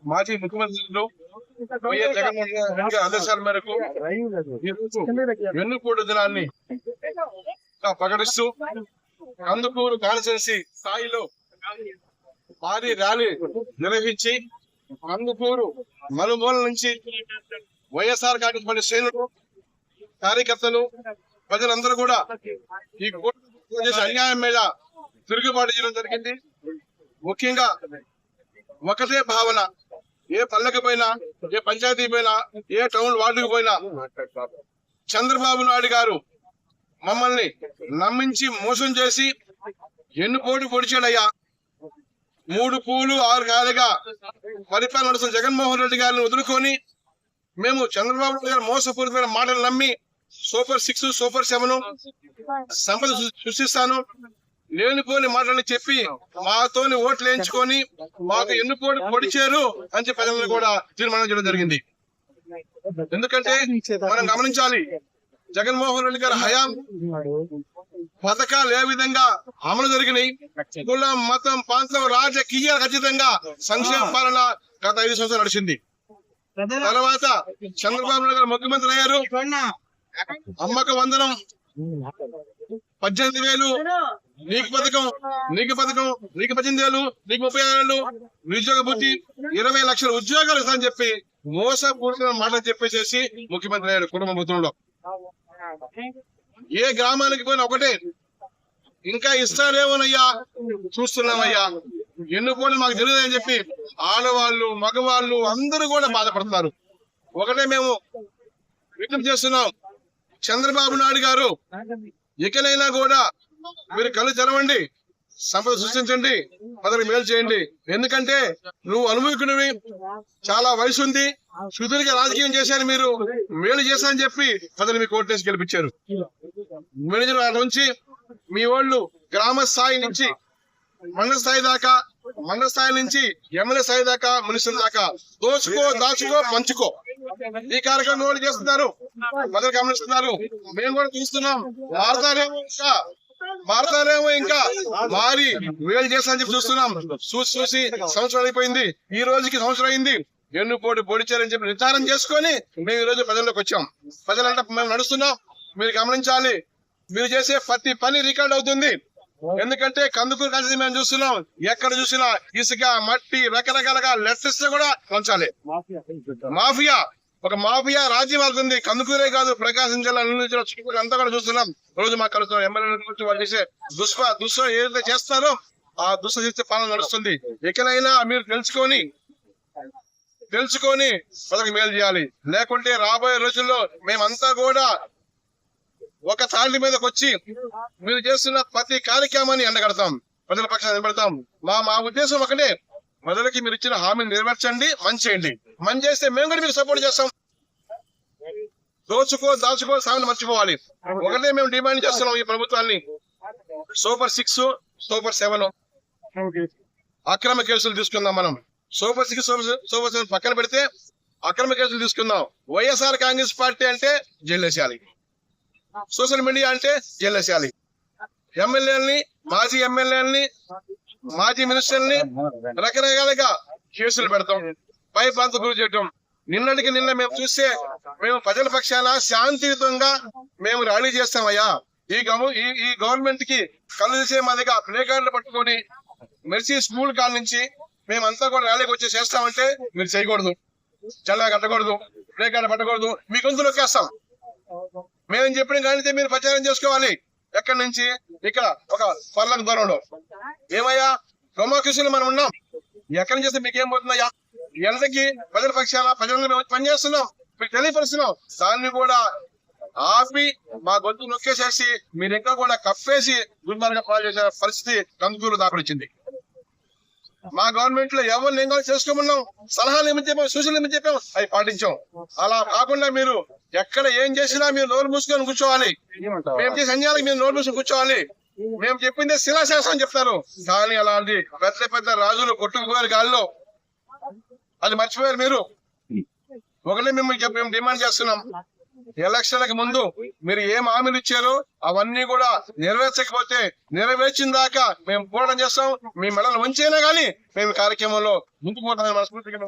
మాజీ ముఖ్యమంత్రులు వైఎస్ జగన్మోహన్ రెడ్డి ఆదేశాల మేరకు వెన్నుపోటు దినాన్ని ప్రకటిస్తూ కందుకూరు కాన్స్టిట్యున్సీ స్థాయిలో భారీ ర్యాలీ నిర్వహించి కందుకూరు మరుమూల నుంచి వైఎస్ఆర్ కాంగ్రెస్ పార్టీ శ్రేణులు కార్యకర్తలు ప్రజలందరూ కూడా ఈ అన్యాయం మీద తిరుగుబాటు చేయడం జరిగింది. ముఖ్యంగా ఒకటే భావన, ఏ పల్లెకి పోయినా, ఏ పంచాయతీ పోయినా, ఏ టౌన్ వార్డుకు పోయినా చంద్రబాబు నాయుడు గారు మమ్మల్ని నమ్మించి మోసం చేసి ఎన్నుపోటు పొడిచాడయ్యా. 3 పూలు 6 కాయలుగా పరిపాలన నడుస్తున్న జగన్మోహన్ రెడ్డి గారిని వదులుకొని మేము చంద్రబాబు నాయుడు గారు మోసపూరితమైన మాటలు నమ్మి సూపర్ 6 సూపర్ 7 సంపద సృష్టిస్తాను లేనిపోని మాటలని చెప్పి మాతోని ఓట్లు వేయించుకొని మాకు ఎన్నుపోటు పొడిచారు అని చెప్పి ప్రజలను కూడా తీర్మానం చేయడం జరిగింది. ఎందుకంటే మనం గమనించాలి, జగన్మోహన్ రెడ్డి గారి హయాం పథకాలు ఏ విధంగా అమలు జరిగినాయి, కులం మతం ప్రాంతం రాజకీయ ఖచ్చితంగా సంక్షేమ పాలన గత 5 సంవత్సరాలు నడిచింది. తర్వాత చంద్రబాబు నాయుడు గారు ముఖ్యమంత్రి అయ్యారు. అమ్మక వందనం 18,000, నీకు పథకం, నీకు 18,000, నీకు 30,000, నిరుద్యోగ భృతి 20 లక్షల ఉద్యోగాలు ఇస్తారని చెప్పి మోసపూరిత మాటలు చెప్పేసేసి ముఖ్యమంత్రి అయ్యాడు కుటుంబ ప్రభుత్వంలో. ఏ గ్రామానికి పోయినా ఒకటే, ఇంకా ఇస్తారేమోనయ్యా చూస్తున్నామయ్యా, ఎన్నుకోని మాకు తెలియదని చెప్పి ఆడవాళ్ళు మగవాళ్ళు అందరూ కూడా బాధపడుతున్నారు. ఒకటే మేము విజ్ఞప్తి చేస్తున్నాం, చంద్రబాబు నాయుడు గారు ఇకనైనా కూడా మీరు కళ్ళు తెరవండి, సంపద సృష్టించండి, ప్రజలకు మేలు చేయండి. ఎందుకంటే నువ్వు అనుభవికుడివి, చాలా వయసు ఉంది, సుదీర్ఘ రాజకీయం చేశారు, మీరు మేలు చేశారని చెప్పి ప్రజలు మీకు ఓట్లేసి గెలిపించారు. మేనేజర్ నుంచి మీ వాళ్ళు గ్రామ స్థాయి నుంచి మండల స్థాయి దాకా, మండల స్థాయి నుంచి ఎమ్మెల్యే స్థాయి దాకా, మినిస్టర్ దాకా దోచుకో దాచుకో పంచుకో ఈ కార్యక్రమం వాళ్ళు చేస్తున్నారు, ప్రజలు గమనిస్తున్నారు. మేము కూడా చూస్తున్నాం. మారతారేమో ఇంకా మారి వేలు చేస్తా అని చెప్పి చూస్తున్నాం. చూసి సంవత్సరం అయిపోయింది, ఈ రోజుకి సంవత్సరం అయింది. ఎన్నుపోటు పొడిచారని చెప్పి నిర్ధారణ చేసుకొని మేము ఈ రోజు ప్రజల్లోకి వచ్చాం. ప్రజలంటే మేము నడుస్తున్నాం. మీరు గమనించాలి, మీరు చేసే ప్రతి పని రికార్డ్ అవుతుంది. ఎందుకంటే కందుకూరు కలిసి మేము చూస్తున్నాం, ఎక్కడ చూసినా ఇసుక మట్టి రకరకాలుగా లెటర్స్ కూడా పంచాలి. మాఫియా, ఒక మాఫియా రాజ్యం అవుతుంది. కందుకూరే కాదు, ప్రకాశం జిల్లా, నెల్లూరు జిల్లా చుట్టుపక్కల అంతా కూడా చూస్తున్నాం. రోజు మాకు కలుస్తున్నాం. ఎమ్మెల్యే వాళ్ళు చేసే దుష్ట ఏదైతే చేస్తారో ఆ దుష్ట చేసే పాలన నడుస్తుంది. ఎక్కడైనా మీరు తెలుసుకొని ప్రజలకు మేలు చేయాలి. లేకుంటే రాబోయే రోజుల్లో మేమంతా కూడా ఒక తాళి మీదకి వచ్చి మీరు చేస్తున్న ప్రతి కార్యక్రమాన్ని ఎండగడతాం, ప్రజల పక్షాన్ని నిలబడతాం. మా ఉద్దేశం ఒకటే, ప్రజలకి మీరు ఇచ్చిన హామీని నెరవేర్చండి, మంచి చేయండి. మంచి చేస్తే మేము కూడా మీకు సపోర్ట్ చేస్తాం. దాచుకో సాగుని మర్చిపోవాలి. ఒకటే మేము డిమాండ్ చేస్తున్నాం ఈ ప్రభుత్వాన్ని. సూపర్ 6 సూపర్ 7 అక్రమ కేసులు తీసుకుందాం. మనం సూపర్ 6 సూపర్ 7 పక్కన పెడితే అక్రమ కేసులు తీసుకుందాం. వైఎస్ఆర్ కాంగ్రెస్ పార్టీ అంటే జైలేసేయాలి, సోషల్ మీడియా అంటే జైలేసేయాలి. ఎమ్మెల్యేలని, మాజీ ఎమ్మెల్యేలని, మాజీ మినిస్టర్ని రకరకాలుగా కేసులు పెడతాం, పై ప్రాంత గురి చేయటం. నిన్నటికి నిన్న మేము చూస్తే మేము ప్రజల పక్షాన శాంతియుతంగా మేము ర్యాలీ చేస్తామయ్యా. ఈ గవర్నమెంట్ కి కళ్ళు తీసే మాదిగా ప్లే కార్డులు పట్టుకొని మెర్సీ స్కూల్ కాడ నుంచి మేమంతా కూడా ర్యాలీకి వచ్చి చేస్తామంటే మీరు చేయకూడదు, చల్లగా కట్టకూడదు, ప్లే కార్డు పట్టకూడదు, మీ గొంతు నొక్కేస్తాం. మేము చెప్పిన కానీ మీరు ప్రచారం చేసుకోవాలి. ఎక్కడి నుంచి ఇక్కడ ఒక పర్లకు దూరంలో ఏమయ్యా ప్రమోకిసులు మనం ఉన్నాం. ఎక్కడి నుంచి చేస్తే మీకేం పోతుందయ్యా? ఎంతకి ప్రజల పక్షాన ప్రజలను పనిచేస్తున్నాం, మీకు తెలియపరుస్తున్నాం. దాన్ని కూడా ఆపి మా గొంతు నొక్కేసేసి మీరు ఇంకా కూడా కప్పేసి దుర్మార్గం పాలు చేసే పరిస్థితి కందుకూరు దాఖలిచ్చింది. మా గవర్నమెంట్ లో ఎవరిని ఏం కావాలి చేసుకోమన్నాం, సలహాలు ఏమని చెప్పాం, సూచనలు ఏమని చెప్పాం, అవి పాటించాం. అలా కాకుండా మీరు ఎక్కడ ఏం చేసినా మీరు నోరు మూసుకొని కూర్చోవాలి. మేము చేసే అన్యాయాలకు మీరు నోరు మూసుకొని కూర్చోవాలి. మేము చెప్పిందే శిలాశాసనం చెప్తారు, కానీ అలాంటి పెద్ద పెద్ద రాజులు కొట్టుకుపోయారు గాల్లో, అది మర్చిపోయారు మీరు. ఒకటే మేము డిమాండ్ చేస్తున్నాం, ఎలక్షన్లకు ముందు మీరు ఏం హామీలు ఇచ్చారో అవన్నీ కూడా నెరవేర్చకపోతే నెరవేర్చిన దాకా మేము పోరాటం చేస్తాం. మీ మెడలు వంచైనా కానీ మేము కార్యక్రమంలో ముందుకు పోతామని మనస్ఫూర్తిగా